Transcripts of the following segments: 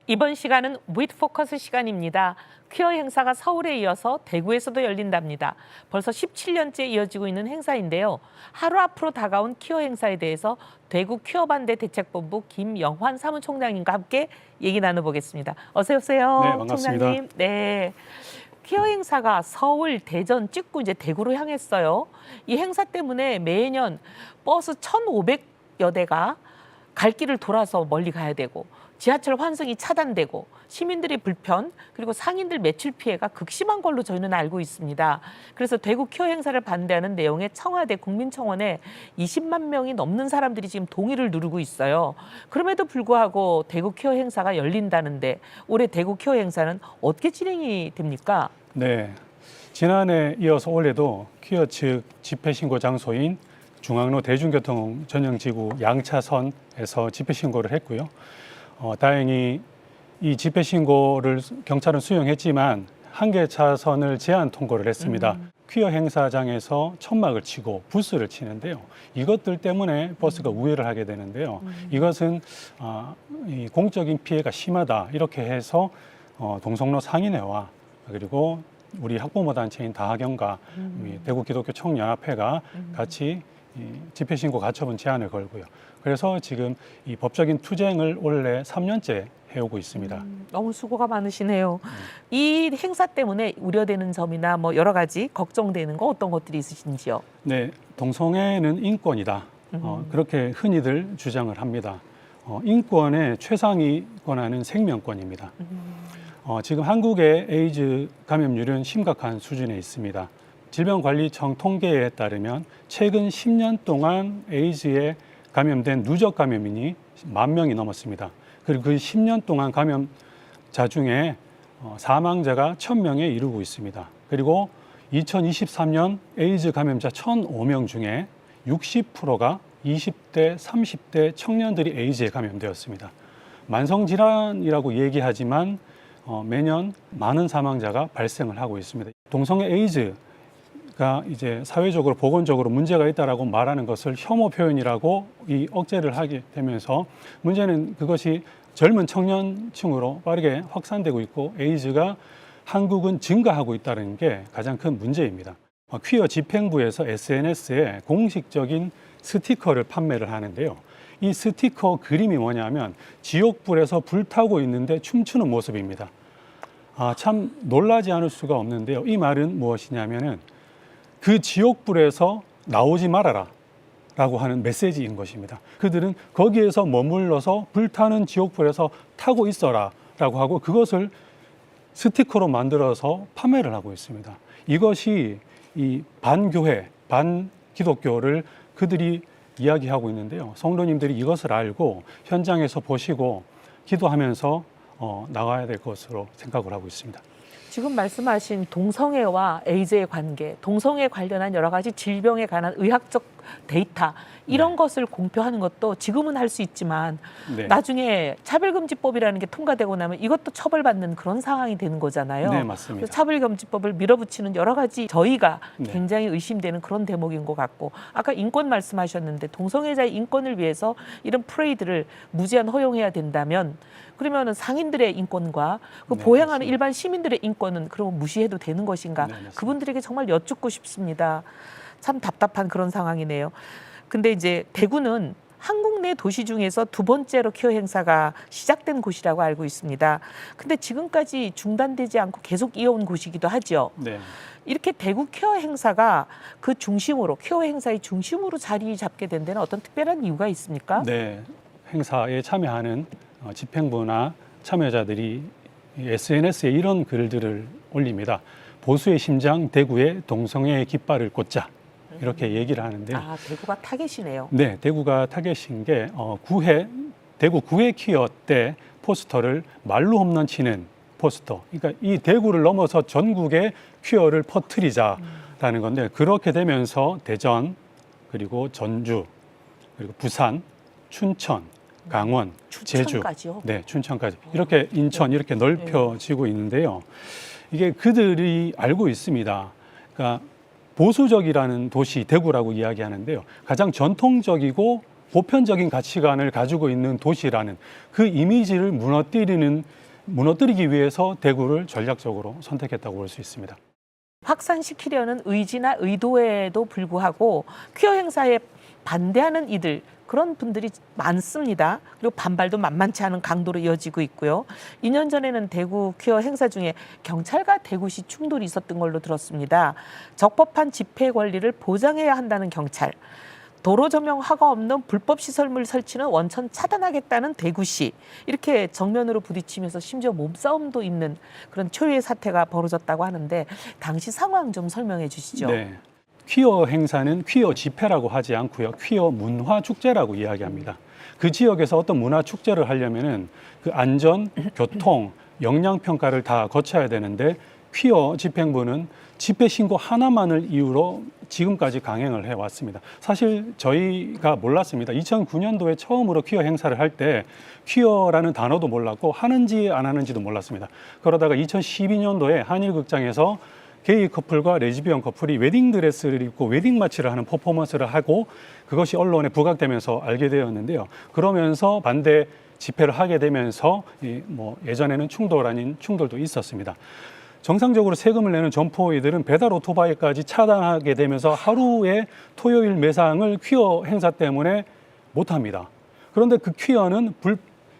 이번 시간은 위드포커스 시간입니다. 퀴어 행사가 서울에 이어서 대구에서도 열린답니다. 벌써 17년째 이어지고 있는 행사인데요. 하루 앞으로 다가온 퀴어 행사에 대해서 대구 퀴어 반대 대책본부 김영환 사무총장님과 함께 얘기 나눠보겠습니다. 어서 오세요. 네, 반갑습니다. 총장님. 네. 퀴어 행사가 서울, 대전 찍고 이제 대구로 향했어요. 이 행사 때문에 매년 버스 1,500여 대가 갈 길을 돌아서 멀리 가야 되고 지하철 환승이 차단되고 시민들의 불편 그리고 상인들 매출 피해가 극심한 걸로 저희는 알고 있습니다. 그래서 대구 퀴어 행사를 반대하는 내용의 청와대 국민청원에 20만 명이 넘는 사람들이 지금 동의를 누르고 있어요. 그럼에도 불구하고 대구 퀴어 행사가 열린다는데 올해 대구 퀴어 행사는 어떻게 진행이 됩니까? 네, 지난해 이어서 올해도 퀴어 측 집회 신고 장소인 중앙로 대중교통 전용지구 양차선에서 집회 신고를 했고요. 다행히 이 집회 신고를 경찰은 수용했지만 한 개 차선을 제한 통고를 했습니다. 퀴어 행사장에서 천막을 치고 부스를 치는데요. 이것들 때문에 버스가 우회를 하게 되는데요. 이것은 이 공적인 피해가 심하다 이렇게 해서 동성로 상인회와 그리고 우리 학부모 단체인 다하경과 대구 기독교 총연합회가 같이 집회 신고 가처분 제안을 걸고요. 그래서 지금 이 법적인 투쟁을 원래 3년째 해오고 있습니다. 너무 수고가 많으시네요. 이 행사 때문에 우려되는 점이나 뭐 여러 가지 걱정되는 거 어떤 것들이 있으신지요? 네, 동성애는 인권이다. 그렇게 흔히들 주장을 합니다. 인권의 최상위 권한은 생명권입니다. 지금 한국의 에이즈 감염률은 심각한 수준에 있습니다. 질병관리청 통계에 따르면 최근 10년 동안 에이즈에 감염된 누적 감염인이 10,000명이 넘었습니다. 그리고 그 10년 동안 감염자 중에 사망자가 1,000명에 이르고 있습니다. 그리고 2023년 에이즈 감염자 1,005명 중에 60%가 20대, 30대 청년들이 에이즈에 감염되었습니다. 만성질환이라고 얘기하지만 매년 많은 사망자가 발생을 하고 있습니다. 동성애 에이즈가 이제 사회적으로 보건적으로 문제가 있다라고 말하는 것을 혐오 표현이라고 이 억제를 하게 되면서 문제는 그것이 젊은 청년층으로 빠르게 확산되고 있고 에이즈가 한국은 증가하고 있다는 게 가장 큰 문제입니다. 퀴어 집행부에서 SNS에 공식적인 스티커를 판매를 하는데요. 이 스티커 그림이 뭐냐면 지옥불에서 불타고 있는데 춤추는 모습입니다. 참 놀라지 않을 수가 없는데요. 이 말은 무엇이냐면은 그 지옥불에서 나오지 말아라 라고 하는 메시지인 것입니다. 그들은 거기에서 머물러서 불타는 지옥불에서 타고 있어라 라고 하고 그것을 스티커로 만들어서 판매를 하고 있습니다. 이것이 이 반교회, 반기독교를 그들이 이야기하고 있는데요. 성도님들이 이것을 알고 현장에서 보시고 기도하면서 나가야 될 것으로 생각을 하고 있습니다. 지금 말씀하신 동성애와 에이즈의 관계, 동성애 관련한 여러 가지 질병에 관한 의학적 데이터 이런 것을 공표하는 것도 지금은 할 수 있지만 나중에 차별금지법이라는 게 통과되고 나면 이것도 처벌받는 그런 상황이 되는 거잖아요. 네, 맞습니다. 차별금지법을 밀어붙이는 여러 가지 저희가 굉장히 의심되는 그런 대목인 것 같고 아까 인권 말씀하셨는데 동성애자의 인권을 위해서 이런 프레이드를 무제한 허용해야 된다면 그러면은 상인들의 인권과 그 보행하는 맞습니다. 일반 시민들의 인권은 그럼 무시해도 되는 것인가? 그분들에게 정말 여쭙고 싶습니다. 참 답답한 그런 상황이네요. 근데 이제 대구는 한국 내 도시 중에서 두 번째로 퀴어 행사가 시작된 곳이라고 알고 있습니다. 근데 지금까지 중단되지 않고 계속 이어온 곳이기도 하죠. 네. 이렇게 대구 퀴어 행사가 그 중심으로 퀴어 행사의 중심으로 자리 잡게 된 데는 어떤 특별한 이유가 있습니까? 네, 행사에 참여하는 집행부나 참여자들이 SNS에 이런 글들을 올립니다. 보수의 심장 대구에 동성애의 깃발을 꽂자 이렇게 얘기를 하는데요. 대구가 타겟이네요. 네, 대구가 타겟인 게 대구 9회 퀴어 때 포스터를 말로 홈런 치는 포스터. 그러니까 이 대구를 넘어서 전국에 퀴어를 퍼뜨리자라는 건데 그렇게 되면서 대전 그리고 전주 그리고 부산, 춘천, 강원, 춘천까지요? 제주, 네, 춘천까지 이렇게 인천 이렇게 넓혀지고 있는데요. 이게 그들이 알고 있습니다. 그러니까 보수적이라는 도시 대구라고 이야기하는데요. 가장 전통적이고 보편적인 가치관을 가지고 있는 도시라는 그 이미지를 무너뜨리기 위해서 대구를 전략적으로 선택했다고 볼 수 있습니다. 확산시키려는 의지나 의도에도 불구하고 퀴어 행사에 반대하는 이들 그런 분들이 많습니다. 그리고 반발도 만만치 않은 강도로 이어지고 있고요. 2년 전에는 대구 퀴어 행사 중에 경찰과 대구시 충돌이 있었던 걸로 들었습니다. 적법한 집회 권리를 보장해야 한다는 경찰, 도로 조명 허가 없는 불법 시설물 설치는 원천 차단하겠다는 대구시, 이렇게 정면으로 부딪히면서 심지어 몸싸움도 있는 그런 초유의 사태가 벌어졌다고 하는데 당시 상황 좀 설명해 주시죠. 네. 퀴어 행사는 퀴어 집회라고 하지 않고요. 퀴어 문화 축제라고 이야기합니다. 그 지역에서 어떤 문화 축제를 하려면은 그 안전, 교통, 역량 평가를 다 거쳐야 되는데 퀴어 집행부는 집회 신고 하나만을 이유로 지금까지 강행을 해왔습니다. 사실 저희가 몰랐습니다. 2009년도에 처음으로 퀴어 행사를 할 때 퀴어라는 단어도 몰랐고 하는지 안 하는지도 몰랐습니다. 그러다가 2012년도에 한일극장에서 게이 커플과 레즈비언 커플이 웨딩드레스를 입고 웨딩 마치를 하는 퍼포먼스를 하고 그것이 언론에 부각되면서 알게 되었는데요. 그러면서 반대 집회를 하게 되면서 예전에는 충돌 아닌 충돌도 있었습니다. 정상적으로 세금을 내는 점포이들은 배달 오토바이까지 차단하게 되면서 하루에 토요일 매상을 퀴어 행사 때문에 못합니다. 그런데 그 퀴어는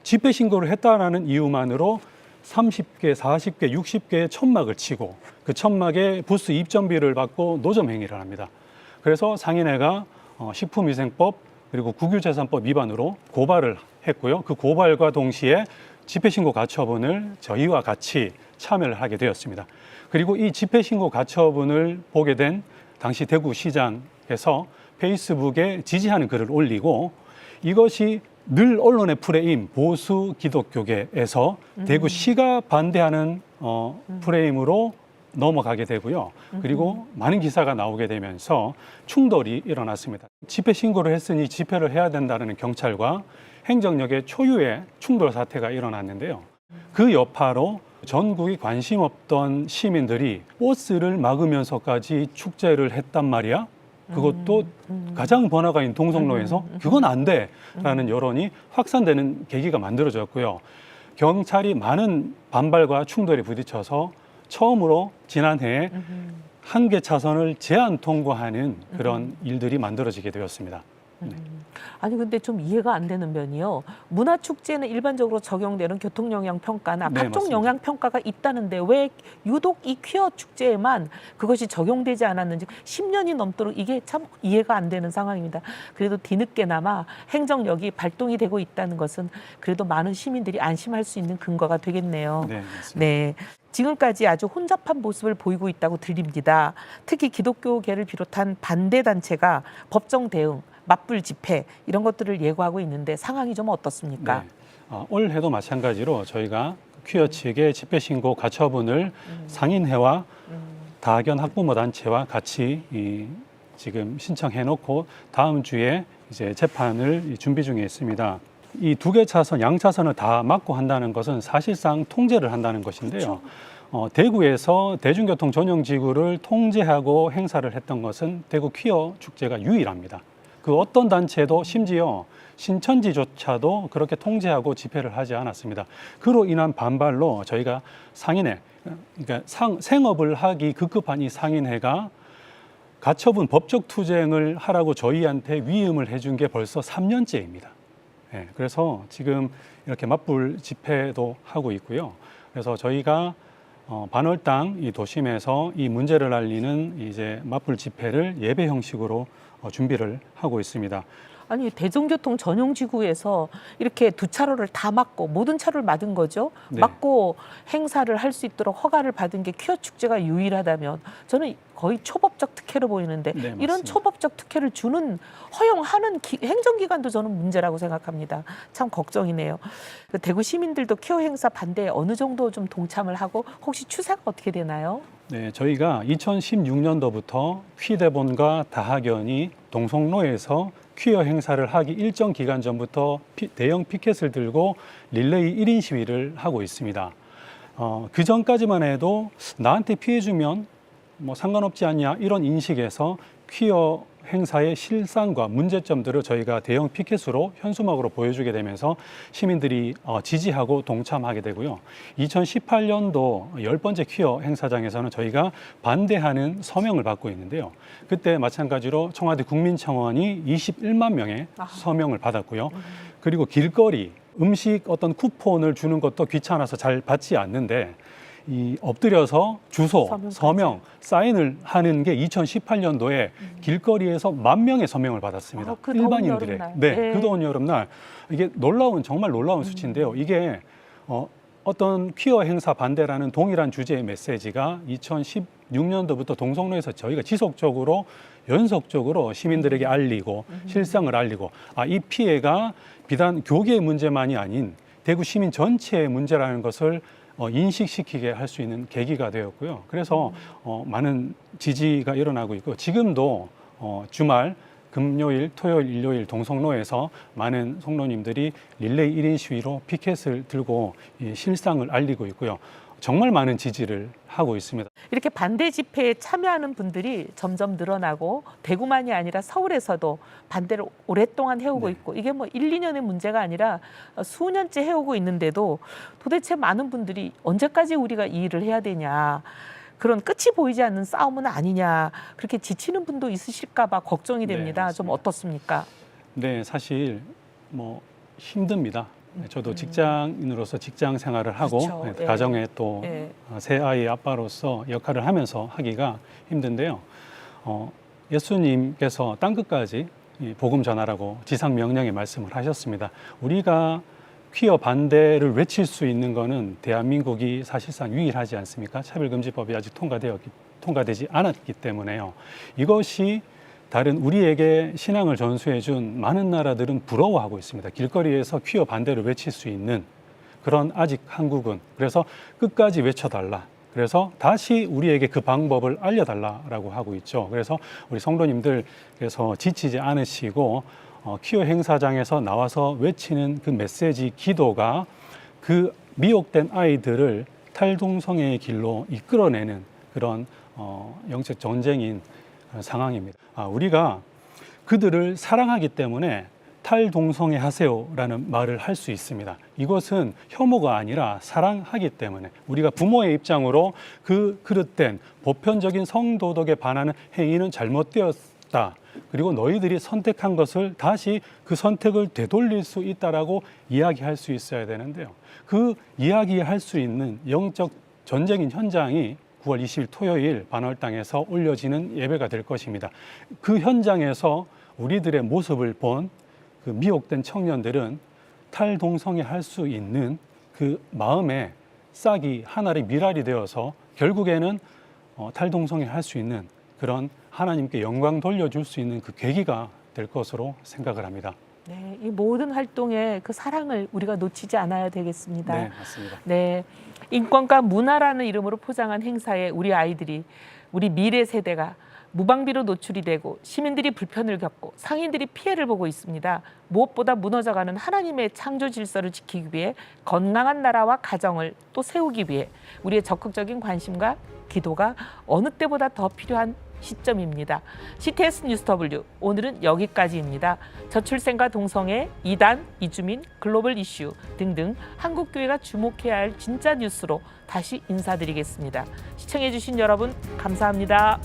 집회 신고를 했다라는 이유만으로 30개, 40개, 60개의 천막을 치고 그 천막에 부스 입점비를 받고 노점 행위를 합니다. 그래서 상인회가 식품위생법 그리고 국유재산법 위반으로 고발을 했고요. 그 고발과 동시에 집회신고 가처분을 저희와 같이 참여를 하게 되었습니다. 그리고 이 집회신고 가처분을 보게 된 당시 대구시장에서 페이스북에 지지하는 글을 올리고 이것이 늘 언론의 프레임 보수 기독교계에서 대구시가 반대하는 프레임으로 넘어가게 되고요. 그리고 많은 기사가 나오게 되면서 충돌이 일어났습니다. 집회 신고를 했으니 집회를 해야 된다는 경찰과 행정력의 초유의 충돌 사태가 일어났는데요. 그 여파로 전국이 관심 없던 시민들이 버스를 막으면서까지 축제를 했단 말이야. 그것도 가장 번화가인 인 동성로에서 그건 안 돼라는 여론이 확산되는 계기가 만들어졌고요. 경찰이 많은 반발과 충돌에 부딪혀서 처음으로 지난해에 한 개 차선을 제한 통과하는 그런 일들이 만들어지게 되었습니다. 네. 아니 근데 좀 이해가 안 되는 면이요. 문화축제는 일반적으로 적용되는 교통영향평가나 네, 각종 맞습니다. 영향평가가 있다는데 왜 유독 이 퀴어 축제에만 그것이 적용되지 않았는지 10년이 넘도록 이게 참 이해가 안 되는 상황입니다. 그래도 뒤늦게나마 행정력이 발동이 되고 있다는 것은 그래도 많은 시민들이 안심할 수 있는 근거가 되겠네요. 네, 맞습니다. 네. 지금까지 아주 혼잡한 모습을 보이고 있다고 들립니다. 특히 기독교계를 비롯한 반대 단체가 법정 대응, 맞불 집회 이런 것들을 예고하고 있는데 상황이 좀 어떻습니까? 네. 올해도 마찬가지로 저희가 퀴어 측의 집회 신고 가처분을 상인회와 다학연 학부모 단체와 같이 지금 신청해 놓고 다음 주에 이제 재판을 준비 중에 있습니다. 이 두 개 차선, 양차선을 다 막고 한다는 것은 사실상 통제를 한다는 것인데요. 대구에서 대중교통 전용지구를 통제하고 행사를 했던 것은 대구 퀴어 축제가 유일합니다. 그 어떤 단체도 심지어 신천지조차도 그렇게 통제하고 집회를 하지 않았습니다. 그로 인한 반발로 저희가 상인회, 그러니까 생업을 하기 급급한 이 상인회가 가처분 법적 투쟁을 하라고 저희한테 위임을 해준 게 벌써 3년째입니다. 네, 그래서 지금 이렇게 맞불 집회도 하고 있고요. 그래서 저희가 반월당 이 도심에서 이 문제를 알리는 이제 맞불 집회를 예배 형식으로 준비를 하고 있습니다. 아니 대중교통 전용지구에서 이렇게 두 차로를 다 막고 모든 차로를 막은 거죠. 네. 막고 행사를 할 수 있도록 허가를 받은 게 퀴어 축제가 유일하다면 저는 거의 초법적 특혜로 보이는데 네, 이런 맞습니다. 초법적 특혜를 주는 허용하는 행정기관도 저는 문제라고 생각합니다. 참 걱정이네요. 그 대구 시민들도 퀴어 행사 반대에 어느 정도 좀 동참을 하고 혹시 추세가 어떻게 되나요? 네, 저희가 2016년도부터 퀴대본과 다학연이 동성로에서 퀴어 행사를 하기 일정 기간 전부터 대형 피켓을 들고 릴레이 1인 시위를 하고 있습니다. 그 전까지만 해도 나한테 피해 주면 뭐 상관없지 않냐 이런 인식에서 퀴어 행사의 실상과 문제점들을 저희가 대형 피켓으로 현수막으로 보여주게 되면서 시민들이 지지하고 동참하게 되고요. 2018년도 10번째 퀴어 행사장에서는 저희가 반대하는 서명을 받고 있는데요. 그때 마찬가지로 청와대 국민청원이 21만 명의 서명을 받았고요. 그리고 길거리 음식 어떤 쿠폰을 주는 것도 귀찮아서 잘 받지 않는데 이 엎드려서 주소, 서명까지. 서명, 사인을 하는 게 2018년도에 길거리에서 10,000명의 서명을 받았습니다. 그 더운 일반인들의. 여름날. 네, 네. 그 더운 여름날 이게 정말 놀라운 수치인데요. 이게 어떤 퀴어 행사 반대라는 동일한 주제의 메시지가 2016년도부터 동성로에서 저희가 지속적으로 연속적으로 시민들에게 알리고 실상을 알리고 이 피해가 비단 교계의 문제만이 아닌 대구 시민 전체의 문제라는 것을 인식시키게 할 수 있는 계기가 되었고요. 그래서 많은 지지가 일어나고 있고 지금도 주말 금요일, 토요일, 일요일 동성로에서 많은 성로님들이 릴레이 1인 시위로 피켓을 들고 이 실상을 알리고 있고요. 정말 많은 지지를 하고 있습니다. 이렇게 반대 집회에 참여하는 분들이 점점 늘어나고 대구만이 아니라 서울에서도 반대를 오랫동안 해오고 네. 있고 이게 뭐 1, 2년의 문제가 아니라 수년째 해오고 있는데도 도대체 많은 분들이 언제까지 우리가 이 일을 해야 되냐. 그런 끝이 보이지 않는 싸움은 아니냐. 그렇게 지치는 분도 있으실까 봐 걱정이 됩니다. 네, 좀 맞습니다. 어떻습니까? 네, 사실 힘듭니다. 저도 직장인으로서 직장 생활을 하고 그렇죠. 예. 가정에 또 예. 새 아이의 아빠로서 역할을 하면서 하기가 힘든데요. 예수님께서 땅끝까지 이 복음 전하라고 지상 명령의 말씀을 하셨습니다. 우리가 퀴어 반대를 외칠 수 있는 것은 대한민국이 사실상 유일하지 않습니까? 차별금지법이 아직 통과되지 않았기 때문에요. 이것이 다른 우리에게 신앙을 전수해 준 많은 나라들은 부러워하고 있습니다. 길거리에서 퀴어 반대를 외칠 수 있는 그런 아직 한국은 그래서 끝까지 외쳐달라. 그래서 다시 우리에게 그 방법을 알려달라라고 하고 있죠. 그래서 우리 성도님들께서 지치지 않으시고 퀴어 행사장에서 나와서 외치는 그 메시지 기도가 그 미혹된 아이들을 탈동성애의 길로 이끌어내는 그런 영적 전쟁인 상황입니다. 우리가 그들을 사랑하기 때문에 탈동성애 하세요라는 말을 할 수 있습니다. 이것은 혐오가 아니라 사랑하기 때문에 우리가 부모의 입장으로 그 그릇된 보편적인 성도덕에 반하는 행위는 잘못되었다. 그리고 너희들이 선택한 것을 다시 그 선택을 되돌릴 수 있다라고 이야기할 수 있어야 되는데요. 그 이야기할 수 있는 영적 전쟁인 현장이 9월 20일 토요일 반월당에서 올려지는 예배가 될 것입니다. 그 현장에서 우리들의 모습을 본 그 미혹된 청년들은 탈동성애 할 수 있는 그 마음에 싹이 하나의 미랄이 되어서 결국에는 탈동성애 할 수 있는 그런 하나님께 영광 돌려줄 수 있는 그 계기가 될 것으로 생각을 합니다. 네, 이 모든 활동에 그 사랑을 우리가 놓치지 않아야 되겠습니다. 네, 맞습니다. 네, 인권과 문화라는 이름으로 포장한 행사에 우리 아이들이 우리 미래 세대가 무방비로 노출이 되고 시민들이 불편을 겪고 상인들이 피해를 보고 있습니다. 무엇보다 무너져가는 하나님의 창조 질서를 지키기 위해 건강한 나라와 가정을 또 세우기 위해 우리의 적극적인 관심과 기도가 어느 때보다 더 필요한 시점입니다. CTS 뉴스 W 오늘은 여기까지입니다. 저출생과 동성애, 이단, 이주민, 글로벌 이슈 등등 한국교회가 주목해야 할 진짜 뉴스로 다시 인사드리겠습니다. 시청해주신 여러분 감사합니다.